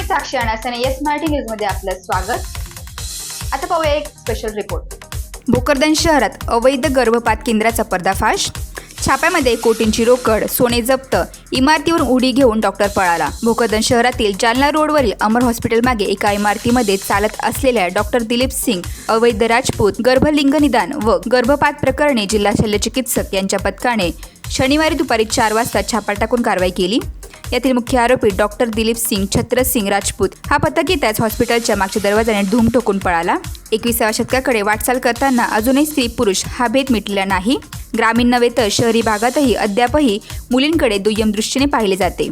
साक्षी अनासने yes Marathi news मध्ये आपलं स्वागत। आता पाहूया एक स्पेशल रिपोर्ट। भोकरदन शहरात अवैध गर्भपात केंद्राचा पर्दाफाश। छाप्यामध्ये कोटींची रोकड, सोने जप्त, इमारतीवरून उडी घेऊन डॉक्टर पळाला। भोकरदन शहरातील जालना रोडवरील अमर हॉस्पिटल मागे एका इमारतीमध्ये चालत असलेल्या डॉक्टर दिलीप सिंग अवैध राजपूत गर्भलिंग निदान व गर्भपात प्रकरणी जिल्हा शल्यचिकित्सक यांच्या पथकाने शनिवारी दुपारी 4 वाजता छापा टाकून कारवाई केली। यातील मुख्य आरोपी डॉक्टर दिलीप सिंग छत्रसिंग राजपूत हा पथक येताच हॉस्पिटलच्या मागच्या दरवाजाने धूम ठोकून पळाला। 21व्या शतकाकडे वाटचाल करताना अजूनही स्त्री पुरुष हा भेद मिटलेला नाही। ग्रामीण नव्हे तर शहरी भागातही अद्यापही मुलींकडे दुय्यम दृष्टीने पाहिले जाते।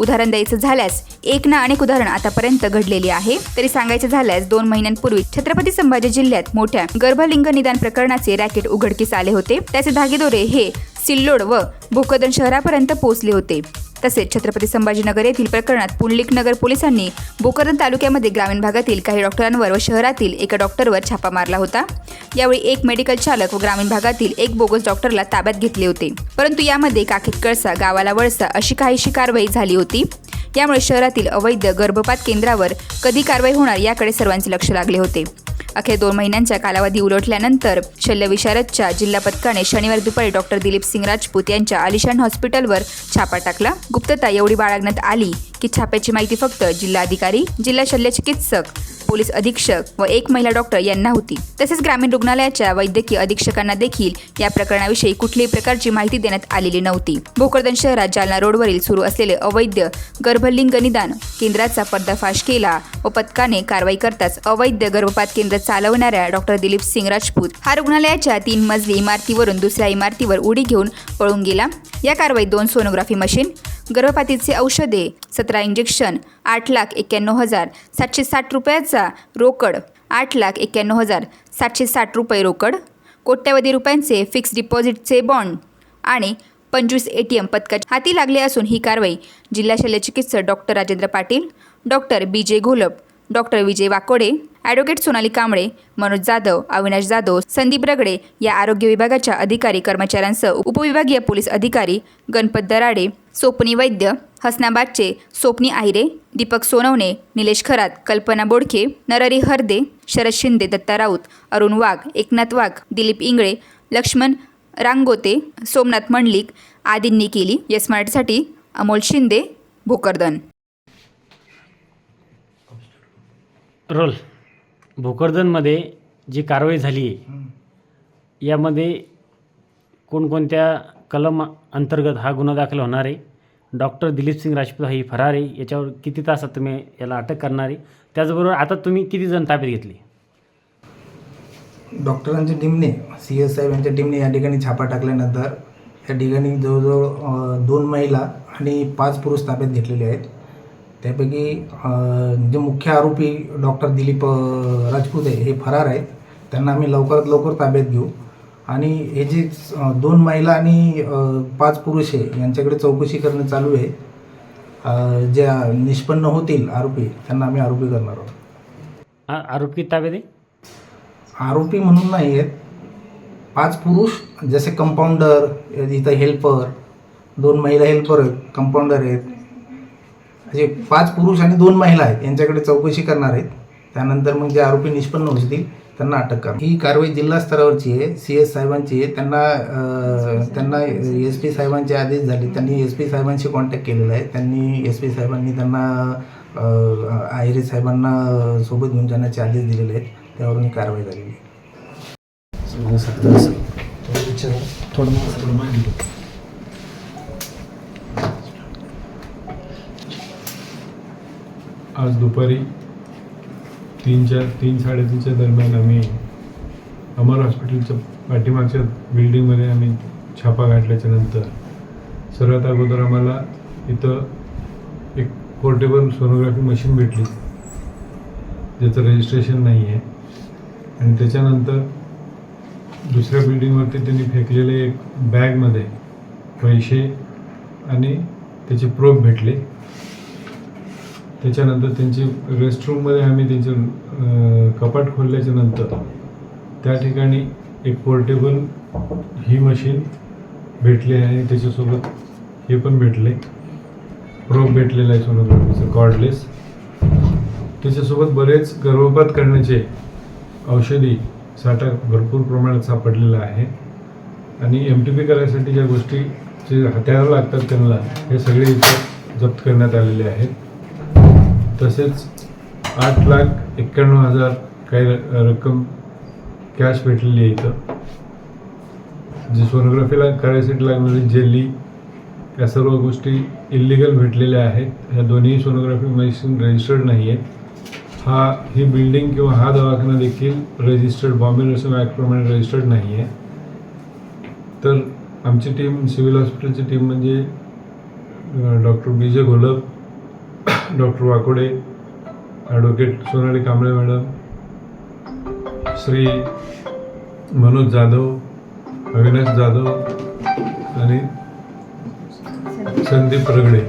उदाहरण द्यायचं झाल्यास एक ना अनेक उदाहरण आतापर्यंत घडलेली आहे। तरी सांगायचं झाल्यास 2 महिन्यांपूर्वी छत्रपती संभाजी जिल्ह्यात मोठ्या गर्भलिंग निदान प्रकरणाचे रॅकेट उघडकीस आले होते। त्याचे धागेदोरे हे सिल्लोड व भोकरदन शहरापर्यंत पोहोचले होते। तसेच छत्रपती संभाजीनगर येथील प्रकरणात पुंडलिक नगर पोलिसांनी भोकरदन तालुक्यामध्ये ग्रामीण भागातील काही डॉक्टरांवर व शहरातील एका डॉक्टरवर छापा मारला होता। यावेळी एक मेडिकल चालक व ग्रामीण भागातील एक बोगस डॉक्टरला ताब्यात घेतले होते। परंतु यामध्ये काखेत कळसा गावाला वळसा अशी काहीशी कारवाई झाली होती। यामुळे शहरातील अवैध गर्भपात केंद्रावर कधी कारवाई होणार याकडे सर्वांचे लक्ष लागले होते। अखेर 2 महिन्यांचा कालावधी उलटल्यानंतर शल्यविशारदच्या जिल्हा पथकाने शनिवारी दुपारी डॉक्टर दिलीप सिंग राजपूत यांच्या आलिशान हॉस्पिटलवर छापा टाकला। गुप्तता एवढी बाळगण्यात आली की छाप्याची माहिती फक्त जिल्हाधिकारी, जिल्हा शल्यचिकित्सक, पोलीस अधीक्षक व एक महिला डॉक्टर यांना होती। तसेच ग्रामीण रुग्णालयाच्या वैद्यकीय अधीक्षकांना देखील या प्रकरणाविषयी कुठल्याही प्रकारची माहिती देण्यात आलेली नव्हती। भोकरदन शहरात जालना रोडवरील सुरू असलेले अवैध गर्भलिंग निदान केंद्राचा पर्दाफाश केला व पथकाने कारवाई करताच अवैध गर्भपात केंद्र चालवणाऱ्या डॉक्टर दिलीप सिंग राजपूत हा रुग्णालयाच्या 3 मजली इमारतीवरून दुसऱ्या इमारतीवर उडी घेऊन पळून गेला। या कारवाईत 2 सोनोग्राफी मशीन, गर्भपातीचे औषधे, 17 इंजेक्शन, 8,91,760 रुपयाचा रोकड, 8,91,760 रुपये रोकड, कोट्यवधी रुपयांचे फिक्स डिपॉझिटचे बॉन्ड आणि 25 ATM पथकाच्या हाती लागले असून ही कारवाई जिल्हा शल्यचिकित्सक doctor Rajendra Patil, doctor BJ Gholap, doctor Vijay Wakode, advocate Sonali Kamble, Manoj Jadhav, Avinash Jadhav, Sandeep Ragade या आरोग्य विभागाच्या अधिकारी कर्मचाऱ्यांसह उपविभागीय पोलीस अधिकारी गणपत दराडे, सोपनी वैद्य, हसनाबादचे सोपनी आहिरे, दीपक सोनवणे, निलेश खरात, कल्पना बोडखे, नरहरी हरदे, शरद शिंदे, दत्ता राऊत, अरुण वाघ, एकनाथ वाघ, दिलीप इंगळे, लक्ष्मण रांगोते, सोमनाथ मंडलिक आदींनी केली। येस मराठीसाठी अमोल शिंदे, भोकरदन। रोल भोकरदनमध्ये जी कारवाई झाली आहे यामध्ये कोणकोणत्या कलम अंतर्गत हा गुन्हा दाखल होणार आहे, डॉक्टर दिलीप सिंग राजपूत ही फरार आहे, याच्यावर किती तासात तुम्ही याला अटक करणार आहे, त्याचबरोबर आता तुम्ही किती जण ताब्यात घेतली? डॉक्टरांच्या टीमने CS साहेब यांच्या टीमने या ठिकाणी छापा टाकल्यानंतर या ठिकाणी जवळजवळ 2 महिला आणि 5 पुरुष ताब्यात घेतलेले आहेत। त्यापैकी जे मुख्य आरोपी डॉक्टर दिलीप राजपूत आहे हे फरार आहेत। त्यांना आम्ही लवकरात लवकर ताब्यात घेऊ आणि हे जे 2 महिला आणि 5 पुरुष आहे यांच्याकडे चौकशी करणं चालू आहे। जे निष्पन्न होतील आरोपी त्यांना आम्ही आरोपी करणार आहोत। आरोपी ताब्यात आहे? आरोपी म्हणून नाही आहेत, 5 पुरुष जसे कंपाऊंडर, इथं हेल्पर, 2 महिला हेल्पर आहेत, कंपाऊंडर आहेत, असे 5 पुरुष आणि 2 महिला आहेत यांच्याकडे चौकशी करणार आहेत। त्यानंतर मग जे आरोपी निष्पन्न होतील त्यांना अटक करणार। ही कारवाई जिल्हा स्तरावरची आहे, CS साहेबांची आहे। त्यांना SP साहेबांचे आदेश झाले, त्यांनी SP साहेबांशी कॉन्टॅक्ट केलेला आहे। त्यांनी SP साहेबांनी त्यांना आहिरे साहेबांना सोबत घेऊन जाण्याचे आदेश दिलेले आहेत, त्यावरून ही कारवाई झालेली आहे। आज दुपारी 3-3:30च्या दरम्यान आम्ही अमर हॉस्पिटलच्या पाठीमागच्या बिल्डिंगमध्ये आम्ही छापा घातल्याच्या नंतर सर्वात अगोदर आम्हाला इथं एक पोर्टेबल सोनोग्राफी मशीन भेटली ज्याचं रजिस्ट्रेशन नाही आहे आणि त्याच्यानंतर दुसऱ्या बिल्डिंगवरती त्यांनी फेकलेले एक बॅगमध्ये पैसे आणि त्याचे प्रोब भेटले। त्याच्यानंतर त्यांची रेस्टरूममध्ये आम्ही त्यांचे कपाट खोलल्याच्या नंतर त्या ठिकाणी एक पोर्टेबल ही मशीन भेटली आहे आणि त्याच्यासोबत हे पण भेटले, प्रोब भेटलेला आहे सोनोग्राफीचं कॉर्डलेस। त्याच्यासोबत बरेच गर्भपात करण्याचे औषधी साठा भरपूर प्रमाणात सापडलेला आहे आणि MTP करायसाठी ज्या गोष्टीचे हत्यारं लागतात त्यांना हे सगळे इथं जप्त करण्यात आलेले आहेत. तसेच 8,91,000 काही रक्कम कॅश भेटलेली आहे इथं. जे सोनोग्राफीला करायसाठी लागणारी जेली या सर्व गोष्टी इल्लिगल भेटलेल्या आहेत. ह्या दोन्ही सोनोग्राफी मशीन रजिस्टर्ड नाही आहेत. ही बिल्डिंग किंवा हा दवाखाना देखील रजिस्टर्ड बॉम्बे नर्सिंग ॲक्टप्रमाणे रजिस्टर्ड नाही आहे. तर आमची टीम सिव्हिल हॉस्पिटलची टीम म्हणजे doctor BJ Gholap, doctor Wakode, advocate Sonali Kamble madam, Shri Manoj Jadhav, Avinash Jadhav आणि संदीप रगडे,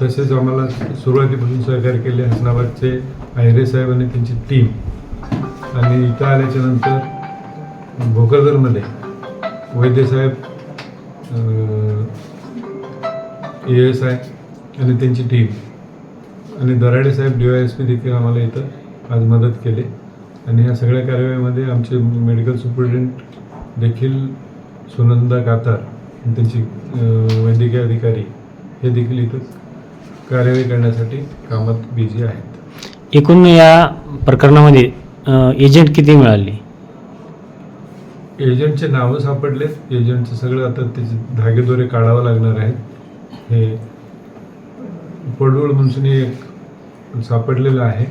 तसेच आम्हाला सुरुवातीपासून सहकार्य केले हसनाबादचे आयरे साहेब आणि त्यांची टीम. आणि इथं आल्याच्या नंतर भोकरदनमध्ये वैद्यसाहेब, ASI आणि त्यांची टीम आणि दराडे साहेब DYSP देखील आम्हाला इथं आज मदत केली. आणि ह्या सगळ्या कारवाईमध्ये आमचे मेडिकल सुपरिटेंडेंट देखील सुनंदा कातार आणि त्यांची वैद्यकीय अधिकारी हे देखील इथं कार्यवाही करण्यासाठी कामात बिझी आहेत. एकूण या प्रकरणामध्ये एजंट किती मिळाले? एजंटचे नावं सापडलेत. एजंटचं सगळं आता त्याचे धागेदोरे काढावं लागणार आहेत. हे पडवळ म्हणून एक सापडलेलं आहे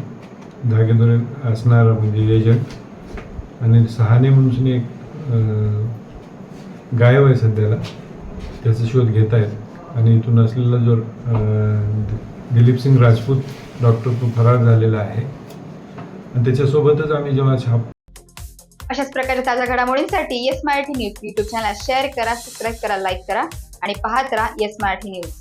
धागेदोरे असणारा म्हणजे एजंट. आणि सहाने म्हणून एक गायब आहे सध्याला, त्याचा शोध घेत आहेत. आणि इथून असलेला जो दिलीप सिंग राजपूत डॉक्टर तो फरार झालेला आहे. आणि त्याच्यासोबतच आम्ही जेव्हा अशाच प्रकारे ताज्या घडामोडींसाठी yes Marathi news YouTube channel share करा, सबस्क्राईब करा, लाईक करा आणि पाहत राहा येस मराठी न्यूज.